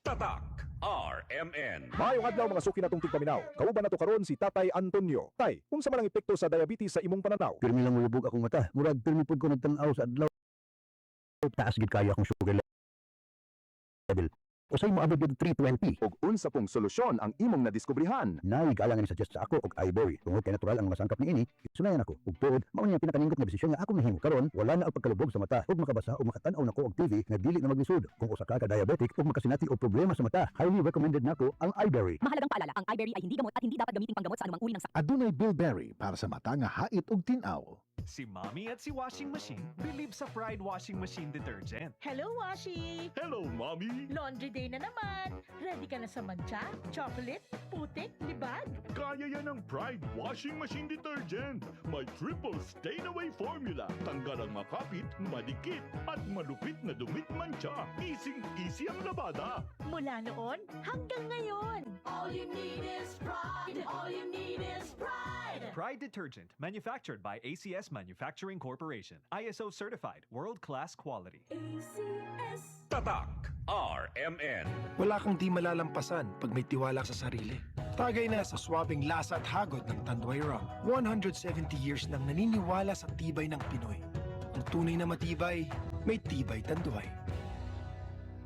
Tatak RMN. Maayong adlaw mga suki natong tigpaminaw. Kauban nato karon si Tatay Antonio. Tay, unsa man ang epekto sa diabetes sa imong pananaw? Pirmi lang mulubog akong mata. Murag pirmi pud ko nagtan-aw sa adlaw. Taas gid kaya akong sugar level. Usay mo abot gid 320. Ug unsa pong solusyon ang imong nadiskubrihan? Nay galangan ni suggest sa ako og iBerry. Tungod kay natural ang mga sangkap niini, sunayan ako. Ug tuod, mao ni ang pinakaningkot nga desisyon nga ako nahimo. Karon wala na ang pagkalubog sa mata ug makabasa ug makatan-aw nako og TV nga dili na maglisod. Kung usa ka diabetic ug makasinati og problema sa mata, highly recommended nako ang iBerry. Mahalagang paalala, ang iBerry ay hindi gamot at hindi dapat gamiting panggamot sa anumang uri ng sakit. Adunay bilberry para sa mata nga hait ug tin-aw. Si Mommy at si Washing Machine believe sa Pride Washing Machine Detergent. Hello, Washi! Hello, Mommy! Laundry day na naman! Ready ka na sa mancha, chocolate, putik, libag? Kaya yan ang Pride Washing Machine Detergent. May triple stain-away formula. Tanggal ang makapit, madikit, at malupit na dumit mancha. Easy ang labada. Mula noon hanggang ngayon. All you need is pride. All you need is pride. Pride Detergent, manufactured by ACS Manufacturing Corporation. ISO certified, world-class quality. ACS. Tatak RMN. Wala kang di malalampasan pag may tiwala sa sarili. Tagay na sa swabing lasa at hagod ng Tanduay Rum. 170 years nang naniniwala sa tibay ng Pinoy. Ang tunay na matibay, may tibay Tanduay.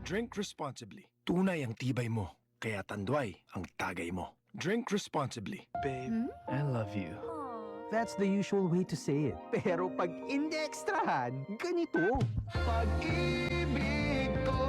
Drink responsibly. Tunay ang tibay mo, kaya Tanduay ang tagay mo. Drink responsibly. Babe, I love you. That's the usual way to say it. Pero pag indextrahan, ganito. Pag-ibig ko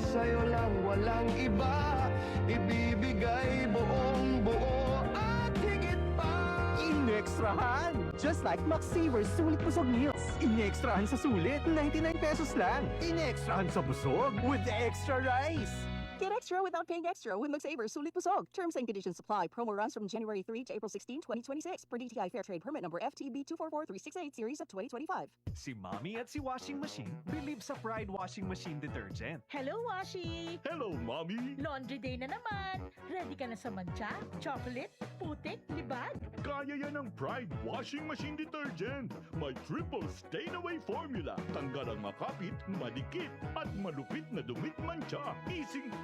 sa'yo lang walang iba. Ibibigay buong buo at higit pa. Inextrahan! Just like Max Saver's Sulit Busog Meals. Inextrahan sa sulit, 99 pesos lang. Inextrahan sa busog with the extra rice. Get extra without paying extra with McSavers Sulit Busog. Terms and conditions apply. Promo runs from January 3 to April 16, 2026. Per DTI Fair Trade Permit number FTB 244368 series of 2025. Si Mommy at si Washing Machine believe sa Pride Washing Machine Detergent. Hello, Washi! Hello, Mommy! Laundry day na naman. Ready ka na sa mancha, chocolate, putik, libag? Kaya yan ang Pride Washing Machine Detergent. May triple stain-away formula. Tanggal ang makapit, madikit, at malupit na dumit mancha.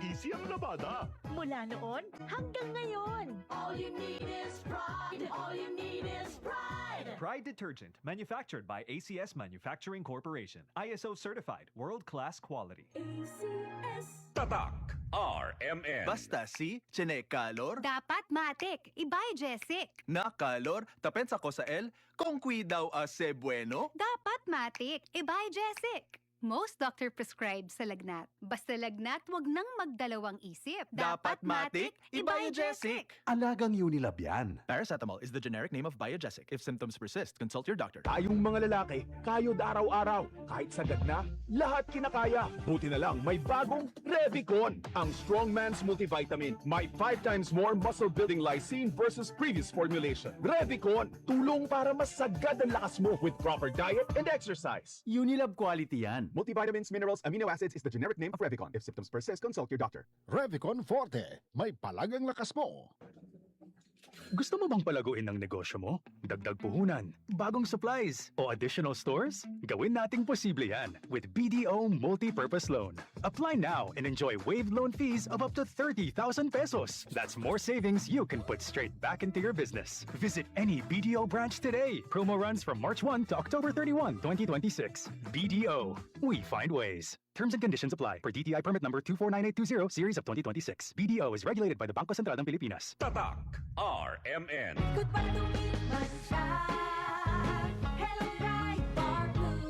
Easy ang labada. Mula noon hanggang ngayon. All you need is pride. All you need is pride. Pride Detergent, manufactured by ACS Manufacturing Corporation. ISO certified, world-class quality. ACS. Tatak RMN. Basta si Chinecalor, Dapat matik, ibay Jessic. na calor, tapensa ko sa L, kung daw ase bueno. Dapat matik, ibay Jessic. Most doctor prescribe sa lagnat. Basta lagnat, wag nang magdalawang isip. Dapat matik, ibay Jessic. Alagang Unilab yan. Paracetamol is the generic name of Biogesic. If symptoms persist, consult your doctor. Tayong mga lalaki, kayod araw-araw. Kahit sagad na, lahat kinakaya. Buti na lang, may bagong Revicon. Ang Strongman's Multivitamin. May 5 times more muscle-building lysine versus previous formulation. Revicon, tulong para mas sagad ang lakas mo with proper diet and exercise. Unilab quality yan. Multivitamins, minerals, amino acids is the generic name of Revicon. If symptoms persist, consult your doctor. Revicon Forte. May palagang lakas mo. Gusto mo bang palaguin ang negosyo mo? Dagdag puhunan, bagong supplies, o additional stores? Gawin nating posible yan with BDO Multi-Purpose Loan. Apply now and enjoy waived loan fees of up to 30,000 pesos. That's more savings you can put straight back into your business. Visit any BDO branch today. Promo runs from March 1 to October 31, 2026. BDO. We find ways. Terms and conditions apply per DTI permit number 249820 series of 2026. BDO is regulated by the Bangko Sentral ng Pilipinas. Tatak RMN. Goodbye to me, mancha. Hello, bright bar blue.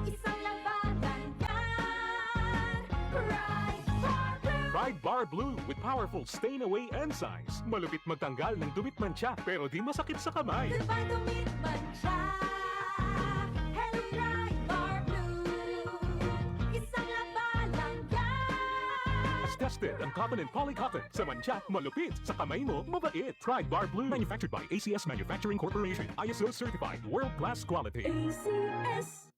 Isang labanan yan. Bright bar blue. Pride Bar Blue with powerful stain-away enzymes. Malupit magtanggal ng dumit mancha pero di masakit sa kamay. Goodbye to me, mancha. Hello, bright bar blue. Isang labanan yan. As tested ang cotton and polycotton. Sa mancha, malupit. Sa kamay mo, mabait. Pride Bar Blue. Manufactured by ACS Manufacturing Corporation. ISO certified. World-class quality. ACS.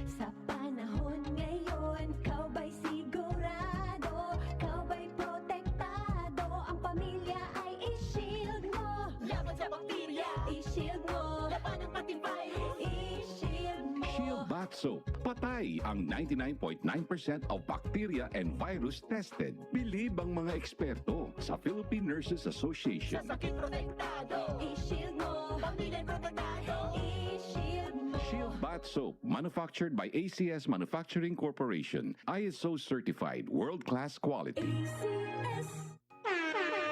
Sa panahon ngayon, kau ba'y sigurado? Kau ba'y protektado? Ang pamilya ay i-shield mo. Laban sa bakterya, i-shield mo. Laban ng matibay, i-shield mo. Shield Bath Soap. patay ang 99.9% of bacteria and virus tested. Believe ang mga eksperto sa Philippine Nurses Association. sakit protektado, i-shield mo. Pamilya protektado, i-shield mo. Shield Bath Soap, manufactured by ACS Manufacturing Corporation. ISO certified, world-class quality.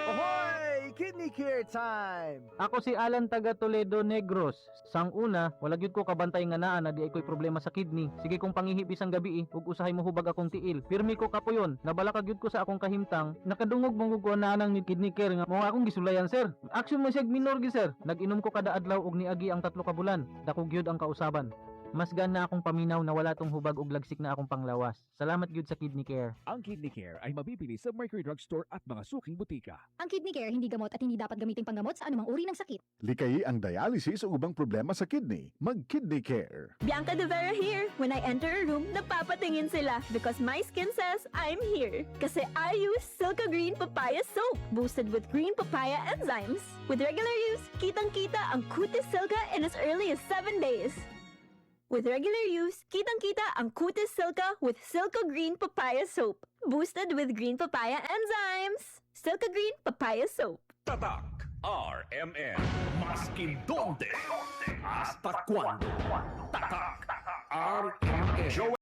Ahoy! Kidney care time! Ako si Alan taga Toledo Negros. Sang una, wala gyud ko kabantay nga naa na di ay ko'y problema sa kidney. Sige kong pangihip isang gabi ug usahay mo hubag akong tiil. Pirmi ko kapuyon, nabala ka gyud ko sa akong kahimtang. Nakadungog mong ko na nang ni kidney care nga mo akong gisulayan sir. Action mo sig minor gi sir. Nag-inom ko kada adlaw og niagi ang 3 ka bulan. Dako gyud ang kausaban. Mas gan na akong paminaw na wala tong hubag ug lagsik na akong panglawas. Salamat gyud sa kidney care. Ang Kidney Care ay mabibili sa Mercury Drugstore at mga suking butika. Ang kidney care hindi gamot at hindi dapat gamiting panggamot sa anumang uri ng sakit. Likayi ang dialysis o ubang problema sa kidney. Mag-Kidney Care. Bianca De Vera here. When I enter a room, napapatingin sila because my skin says I'm here. Kasi I use Silka Green Papaya Soap, boosted with green papaya enzymes. With regular use, kitang-kita ang Cutis Silka in as early as 7 days. With regular use, kitang-kita ang Cutis Silka with Silka Green Papaya Soap, boosted with green papaya enzymes. Silka Green Papaya Soap. Tatak RMN. Maskin donde. Hasta cuando. Tatak RMN.